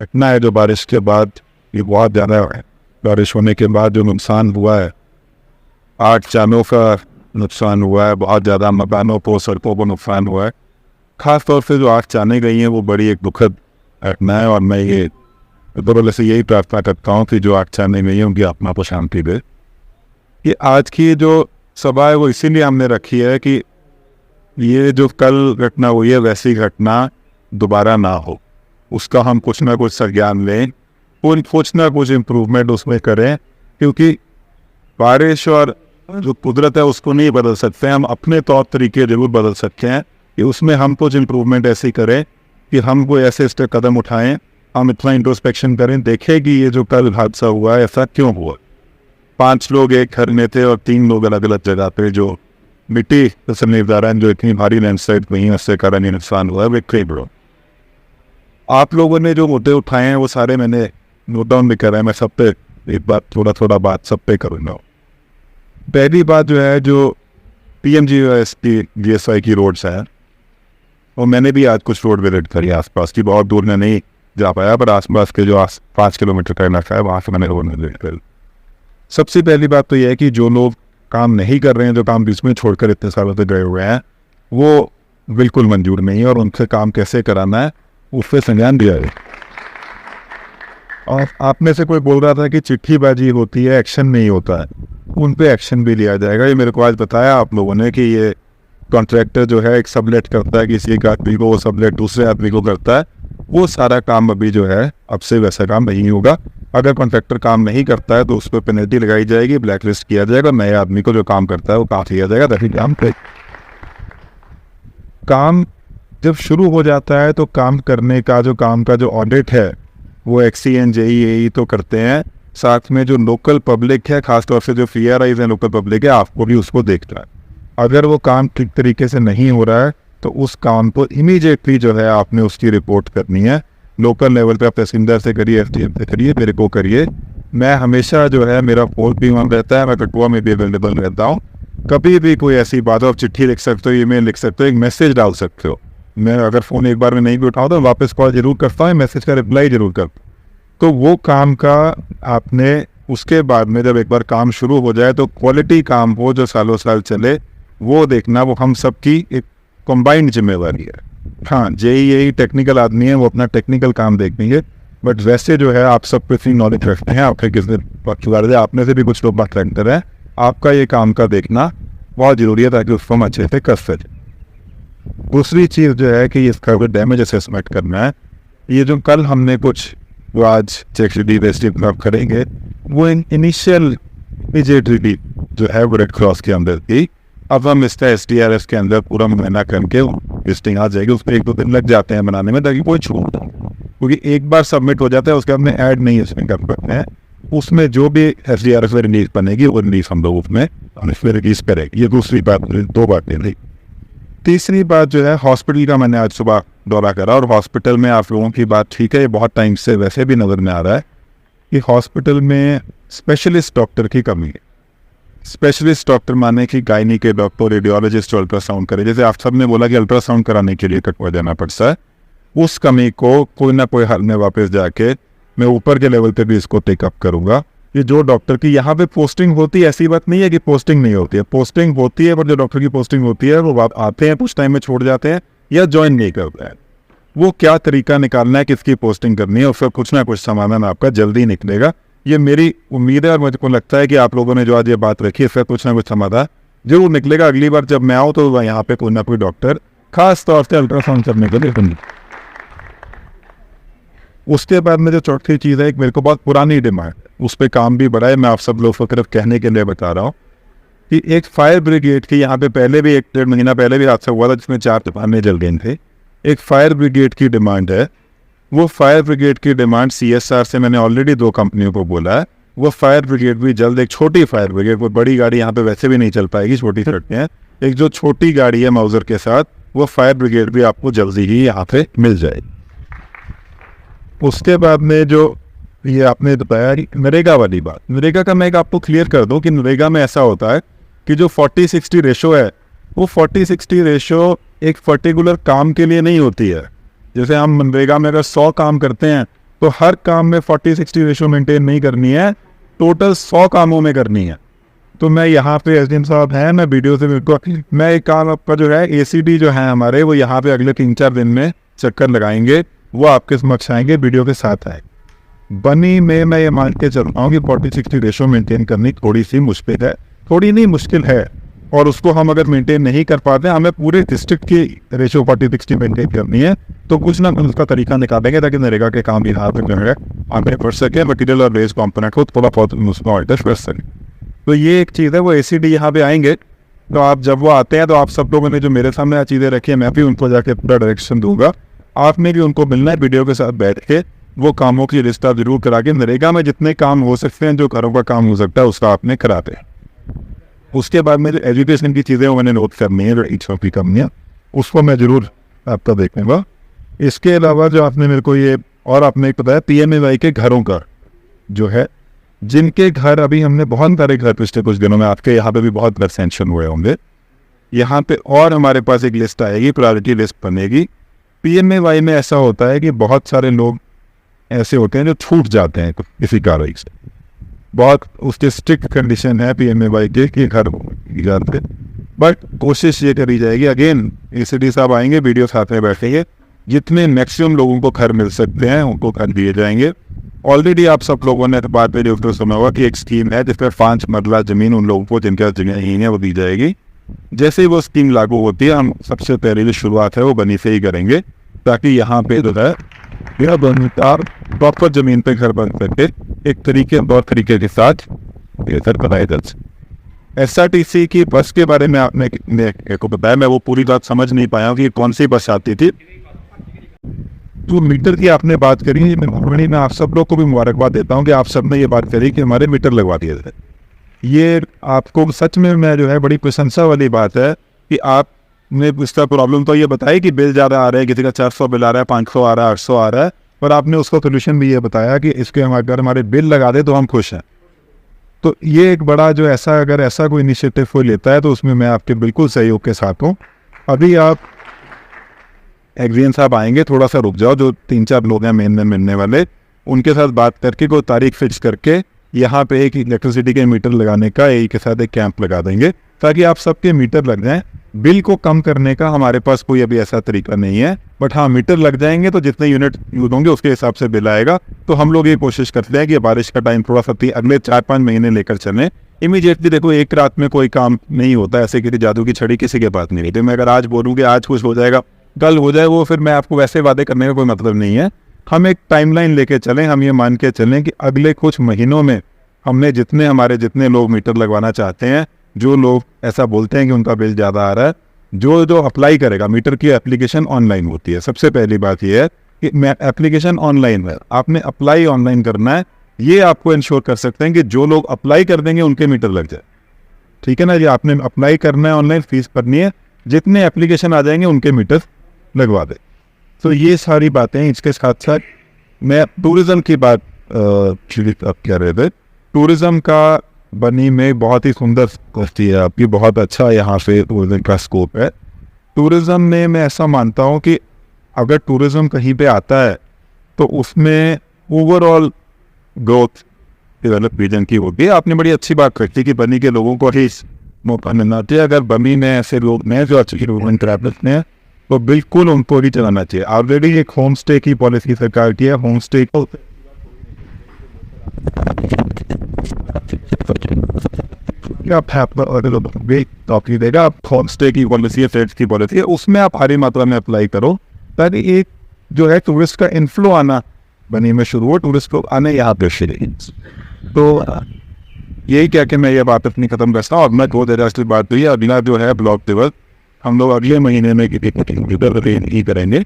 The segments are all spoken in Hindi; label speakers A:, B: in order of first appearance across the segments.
A: घटना है जो बारिश के बाद ये बहुत ज़्यादा है। बारिश होने के बाद जो नुकसान हुआ है, 8 जानों का नुकसान हुआ है, बहुत ज़्यादा मकानों को, सड़कों को नुकसान हुआ है। ख़ास तौर से जो 8 जानें गई हैं वो बड़ी एक दुखद घटना है और मैं ये ऊपर से यही प्रार्थना करता हूँ कि जो 8 जानें गई हैं उनकी आत्मा को शांति दे। ये आज की जो सभा है वो इसीलिए हमने रखी है कि ये जो कल घटना हुई है वैसी घटना दोबारा ना हो, उसका हम कुछ ना कुछ संज्ञान लें और कुछ ना कुछ इम्प्रूवमेंट उसमें करें, क्योंकि बारिश और जो कुदरत है उसको नहीं बदल सकते, हम अपने तौर तरीके जरूर बदल सकते हैं कि उसमें हम कुछ इम्प्रूवमेंट ऐसी करें कि हम कोई ऐसे कदम उठाएं, हम इतना इंट्रोस्पेक्शन करें, देखें कि ये जो कल हादसा हुआ है ऐसा क्यों हुआ। 5 लोग एक घर में थे और 3 लोग अलग अलग जगह पे, जो मिट्टी निर्धारण जो इतनी भारी लैंडस्लाइड हुई है उससे कारण नुकसान हुआ है वे क्रेब। आप लोगों ने जो मुद्दे उठाए हैं वो सारे मैंने नोट डाउन भी करा है, मैं सब पे एक बात थोड़ा बात सब पे करूँगा। पहली बात जो है, जो PMGSY की रोड्स हैं, और मैंने भी आज कुछ रोड विजिट करी आसपास की, बहुत दूर में नहीं जा पाया पर आसपास के जो 5 किलोमीटर का इलाका है वहाँ से मैंने रोड विजिट करी। सबसे पहली बात तो यह है कि जो लोग काम नहीं कर रहे हैं, जो काम बीच में छोड़कर इतने सालों से गए हुए हैं, वो बिल्कुल मंजूर नहीं है और उनसे काम कैसे कराना है उस पर संज्ञान दिया है। और आप में से कोई बोल रहा था कि चिट्ठीबाजी होती है, एक्शन नहीं होता है, उन पे एक्शन भी लिया जाएगा। ये मेरे को आज बताया आप लोगों ने कि ये कॉन्ट्रैक्टर जो है एक सबलेट करता है किसी एक आदमी को, वो सबलेट दूसरे आदमी को करता है, वो सारा काम अभी जो है अब से वैसा काम नहीं होगा। अगर कॉन्ट्रैक्टर काम नहीं करता है तो उस पर पेनल्टी लगाई जाएगी, ब्लैक लिस्ट किया जाएगा, नए आदमी को जो काम करता है वो काम किया जाएगा। तभी काम जब शुरू हो जाता है तो काम करने का जो ऑडिट है वो XCN JEE तो करते हैं, साथ में जो लोकल पब्लिक है, खासतौर से जो PRIs हैं, लोकल पब्लिक है, आपको भी उसको देखना है। अगर वो काम ठीक तरीके से नहीं हो रहा है तो उस काम को इमीडिएटली जो है आपने उसकी रिपोर्ट करनी है। लोकल लेवल पे आप तहसीलदार से करिए, FDM से करिए, मेरे को करिए। मैं हमेशा जो है मेरा फोन भी वहाँ रहता है, मैं कटुआ में भी अवेलेबल रहता हूँ। कभी भी कोई ऐसी बात हो, आप चिट्ठी लिख सकते हो, ईमेल लिख सकते हो, एक मैसेज डाल सकते हो। मैं अगर फ़ोन एक बार में नहीं भी उठाऊँ तो वापस कॉल जरूर करता हूँ, मैसेज का रिप्लाई जरूर करता हूँ। तो वो काम का आपने उसके बाद में जब एक बार काम शुरू हो जाए तो क्वालिटी काम हो जो सालों साल चले, वो देखना वो हम सबकी एक कंबाइंड जिम्मेवारी है। हाँ, JEE टेक्निकल आदमी है, वो अपना टेक्निकल काम देखेंगे, बट वैसे जो है आप सब पे इतनी नॉलेज रखते हैं, आपके किसी पक्षकार है, आपने से भी कुछ लोग बात रखते हैं, आपका ये काम का देखना बहुत ज़रूरी है ताकि उसको हम अच्छे से कर सकें। दूसरी चीज़ जो है कि इसका डैमेज असेसमेंट करना है। ये जो कल हमने कुछ जो आज चेक करेंगे वो इनिशियल इमीडिएट रिलीफ जो है वो रेड क्रॉस के अंदर थी। अब हम इसका SDRF के अंदर पूरा महीना करके लिस्टिंग आ जाएगी, उस पर 1-2 दिन लग जाते हैं बनाने में ताकि कोई छूट, क्योंकि एक बार सबमिट हो जाता है उसके बाद में ऐड नहीं इसमें कर सकते हैं। उसमें जो भी SDRF में रिलीज बनेगी वो रिलीज हम लोग उसमें रिलीज करेंगे। ये दूसरी बात, 2 बातें रही। तीसरी बात जो है, हॉस्पिटल का मैंने आज सुबह दौरा करा और हॉस्पिटल में आप लोगों की बात ठीक है, ये बहुत टाइम से वैसे भी नज़र में आ रहा है कि हॉस्पिटल में स्पेशलिस्ट डॉक्टर की कमी है। स्पेशलिस्ट डॉक्टर माने कि गायनी के डॉक्टर, रेडियोलॉजिस्ट जो अल्ट्रासाउंड करे, जैसे आप सब ने बोला कि अल्ट्रासाउंड कराने के लिए कटवा जाना पड़ता है, उस कमी को कोई ना कोई हाल में वापस जाके मैं ऊपर के लेवल पे भी इसको टेकअप करूँगा। ये जो डॉक्टर की यहाँ पे पोस्टिंग होती है, ऐसी बात नहीं है कि पोस्टिंग नहीं होती है, पोस्टिंग होती है, पर जो डॉक्टर की पोस्टिंग होती है वो आते हैं कुछ टाइम में छोड़ जाते हैं या ज्वाइन नहीं करते हैं। वो क्या तरीका निकालना है, किसकी पोस्टिंग करनी है, उसका कुछ ना कुछ समाधान आपका जल्दी निकलेगा, ये मेरी उम्मीद है। और मुझे को लगता है कि आप लोगों ने जो आज ये बात रखी है इसका कुछ ना कुछ समाधान जरूर निकलेगा। अगली बार जब मैं आऊँ तो यहाँ पे कोई ना कोई डॉक्टर खास तौर से अल्ट्रासाउंड करने के लिए। उसके बाद में जो चौथी चीज़ है, एक मेरे को बहुत पुरानी डिमांड, उस पर काम भी बढ़ा है, मैं आप सब लोग को सिर्फ कहने के लिए बता रहा हूँ कि एक फायर ब्रिगेड की, यहाँ पे पहले भी 1-1.5 महीना पहले भी हादसा हुआ था जिसमें 4 दुकानें जल गई थी। एक फायर ब्रिगेड की डिमांड है। वो फायर ब्रिगेड की डिमांड CSR से मैंने ऑलरेडी 2 कंपनियों को बोला है, वो फायर ब्रिगेड भी जल्द, एक छोटी फायर ब्रिगेड, वो बड़ी गाड़ी यहाँ पे वैसे भी नहीं चल पाएगी, छोटी सड़कें हैं, एक जो छोटी गाड़ी है माउजर के साथ, वो फायर ब्रिगेड भी आपको जल्दी ही यहाँ पे मिल जाएगी। उसके बाद में जो ये आपने बताया नरेगा वाली बात, नरेगा का मैं एक आपको क्लियर कर दूं कि नरेगा में ऐसा होता है कि जो 40-60 रेशो है, वो 40-60 रेशो एक पर्टिकुलर काम के लिए नहीं होती है। जैसे हम मनरेगा में अगर 100 काम करते हैं तो हर काम में 40-60 रेशो मेंटेन नहीं करनी है, टोटल 100 कामों में करनी है। तो मैं यहाँ पे एसडीएम साहब हैं, मैं वीडियो से मैं एक काम आपका जो है एसीडी जो है हमारे, वो यहाँ पे अगले 3-4 दिन में चक्कर लगाएंगे, वो आपके समक्ष आएंगे, वीडियो के साथ आए। बनी में मैं ये मान के चल रहा हूँ कि 40-60 रेशो मेंटेन करनी थोड़ी सी मुश्किल है, थोड़ी नहीं मुश्किल है। और उसको हम अगर मेंटेन नहीं कर पाते, हमें पूरे डिस्ट्रिक्ट की रेशो 40-60 मेंटेन करनी है, तो कुछ ना कुछ उसका तरीका निकालेंगे ताकि नरेगा के काम यहाँ पे जो है आगे बढ़ सके, मटीरियल और वेस्ट कॉम्पोनेंट को थोड़ा बहुत उसमें ऑल्टर कर सके। तो ये एक चीज़ है, वो एसीडी यहाँ पे आएंगे, तो आप जब वो आते हैं तो आप सब लोगों ने जो मेरे सामने चीज़ें रखी है, मैं भी उनको जाके पूरा डायरेक्शन दूंगा। आपने भी उनको मिलना है, वीडियो के साथ बैठ के वो कामों की लिस्ट आप जरूर करा के, नरेगा में जितने काम हो सकते हैं, जो घरों का काम हो सकता है, उसका आपने कराते हैं। उसके बाद में जो एजुकेशन की चीज़ें वो मैंने नोट करनी है, जो इच्छा की करनी है, उसको मैं जरूर आपका देखूँगा। इसके अलावा जो आपने मेरे को ये और आपने एक बताया PMAY के घरों का जो है, जिनके घर अभी हमने बहुत सारे घर पिछले कुछ दिनों में, आपके यहाँ पे भी बहुत घर सैंक्शन हुए होंगे, यहाँ पे और हमारे पास एक लिस्ट आएगी, प्रायोरिटी लिस्ट बनेगी। PMAY में ऐसा होता है कि बहुत सारे लोग ऐसे होते हैं जो छूट जाते हैं किसी कार्रवाई से, बहुत उसके स्ट्रिक्ट कंडीशन है PMAY के कि घर जाते, बट कोशिश ये करी जाएगी, अगेन ACD साहब आएंगे, वीडियो साथ में बैठेंगे, जितने मैक्सिमम लोगों को घर मिल सकते हैं उनको घर दिए जाएंगे। ऑलरेडी आप सब लोगों ने बात पे जो सुना होगा कि एक स्कीम है जिसमें 5 मरला जमीन उन लोगों को जिनके पास जगह नहीं है वो दी जाएगी। जैसे ही वो स्कीम लागू होती है, हम सबसे पहले जो शुरुआत है वो बनी से ही करेंगे, ताकि यहाँ पे जो है प्रॉपर जमीन पे घर बन सके, एक तरीके और तरीके के साथ घर बनाए जा सके। SRTC की बस के बारे में आपने को बताया, मैं वो पूरी बात समझ नहीं पाया कि कौन सी बस आती थी। जो मीटर की आपने बात करी, मैं आप सब लोग को भी मुबारकबाद देता हूँ कि आप सब ने ये बात करी कि हमारे मीटर लगवा दिए थे। ये आपको सच में मैं जो है बड़ी प्रशंसा वाली बात है कि आपने इसका प्रॉब्लम तो ये बताया कि बिल ज़्यादा आ रहा है, किसी का 400 बिल आ रहा है, 500 आ रहा है, 800 आ रहा है, पर आपने उसका सोल्यूशन भी ये बताया कि इसके अगर हमारे बिल लगा दे तो हम खुश हैं। तो ये एक बड़ा जो ऐसा, अगर ऐसा कोई इनिशिएटिव कोई लेता है तो उसमें मैं आपके बिल्कुल सहयोग के साथ हूँ। अभी आप एग्जीएन साहब आएंगे, थोड़ा सा रुक जाओ, जो 3-4 लोग हैं मेन में मिलने वाले, उनके साथ बात करके कोई तारीख फिक्स करके यहाँ पे एक इलेक्ट्रिसिटी के मीटर लगाने का AE के साथ एक कैंप लगा देंगे, ताकि आप सबके मीटर लग जाएं। बिल को कम करने का हमारे पास कोई अभी ऐसा तरीका नहीं है, बट हाँ मीटर लग जाएंगे तो जितने यूनिट यूज होंगे उसके हिसाब से बिल आएगा। तो हम लोग ये कोशिश करते हैं कि बारिश का टाइम थोड़ा सा अगले 4-5 महीने लेकर चलें। इमीडिएटली देखो, एक रात में कोई काम नहीं होता, ऐसे किसी जादू की छड़ी किसी के पास नहीं रहती। मैं अगर आज बोलूँ कि आज कुछ हो जाएगा, कल हो जाए, वो फिर मैं आपको वैसे वादे करने का कोई मतलब नहीं है। हम एक टाइमलाइन लेके चलें, हम ये मान के चलें कि अगले कुछ महीनों में हमने जितने लोग मीटर लगवाना चाहते हैं, जो लोग ऐसा बोलते हैं कि उनका बिल ज़्यादा आ रहा है, जो अप्लाई करेगा, मीटर की एप्लीकेशन ऑनलाइन होती है। सबसे पहली बात यह है कि एप्लीकेशन ऑनलाइन है, आपने अप्लाई ऑनलाइन करना है। ये आपको इंश्योर कर सकते हैं कि जो लोग अप्लाई कर देंगे उनके मीटर लग जाए। ठीक है ना जी, आपने अप्लाई करना है, ऑनलाइन फीस भरनी है, जितने एप्लीकेशन आ जाएंगे उनके मीटर लगवा दे। तो ये सारी बातें, इसके साथ साथ मैं टूरिज्म की बात आप कह रहे थे, टूरिज्म का बनी में बहुत ही सुंदर कश्ती है आपकी, बहुत अच्छा यहाँ से टूरिज्म का स्कोप है। टूरिज्म में मैं ऐसा मानता हूँ कि अगर टूरिज्म कहीं पे आता है तो उसमें ओवरऑल ग्रोथ डेवलप रीजन की होती है। आपने बड़ी अच्छी बात रखी कि बनी के लोगों को ही मौका मिलना चाहिए। अगर बनी में ऐसे लोग हैं जो अच्छी टूरिज्म ट्रैवलर्स हैं, तो बिल्कुल उनको ही चलाना चाहिए। ऑलरेडी एक होम स्टे की पॉलिसी सरकार की है, होम स्टे को देगा, आप होम स्टे की पॉलिसी है, फ्लैट्स की पॉलिसी है, उसमें आप भारी मात्रा में अप्लाई करो, ताकि एक जो है टूरिस्ट का इनफ्लो आना बनी में शुरू हो, टूरिस्ट को आने यहाँ पे शुरू। तो यही क्या कि मैं ये बात अपनी खत्म करता हूँ। और मैं 2 दिन की बात हुई है, अगला जो है ब्लॉक दिवस हम लोग अगले महीने में ही करेंगे।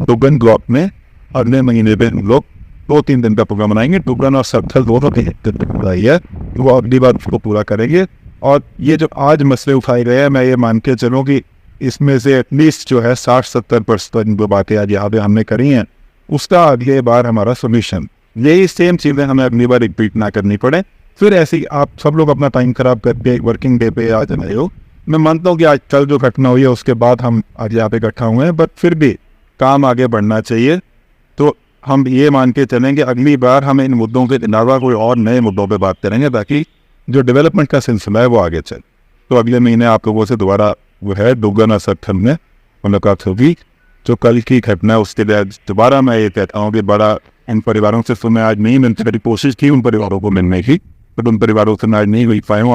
A: टुगन ब्लॉक में अगले महीने में हम लोग 2-3 दिन का प्रोग्राम बनाएंगे। टुगन और सत्थल दोनों है, वो अगली बार उसको पूरा करेंगे। और ये जो आज मसले उठाए गए हैं, मैं ये मान के चलूँ कि इसमें से एटलीस्ट जो है 60-70% जो बातें आज यहाँ पे हमने करी हैं, उसका अगले बार हमारा सोल्यूशन, यही सेम चीज़ें हमें अगली बार रिपीट ना करनी पड़े। फिर ऐसे ही आप सब लोग अपना टाइम खराब करके वर्किंग डे पे आ जाए हो। मैं मानता हूँ कि आज कल जो घटना हुई है उसके बाद हम आज यहाँ पे इकट्ठा हुए हैं, बट फिर भी काम आगे बढ़ना चाहिए। तो हम ये मान के चलें कि अगली बार हम इन मुद्दों के अलावा कोई और नए मुद्दों पे बात करेंगे ताकि जो डेवलपमेंट का सिलसिला है वो आगे चले। तो अगले महीने आप लोगों से दोबारा वो है दोगुना सेक्शन में मुलाकात होगी। जो कल की घटना है उसके लिए दोबारा मैं ये कहता हूँ कि बड़ा इन परिवारों से तो मैं आज नहीं मिलती, मेरी कोशिश थी उन परिवारों को मिलने की, बट उन परिवारों से मैं आज नहीं मिल पाया हूँ।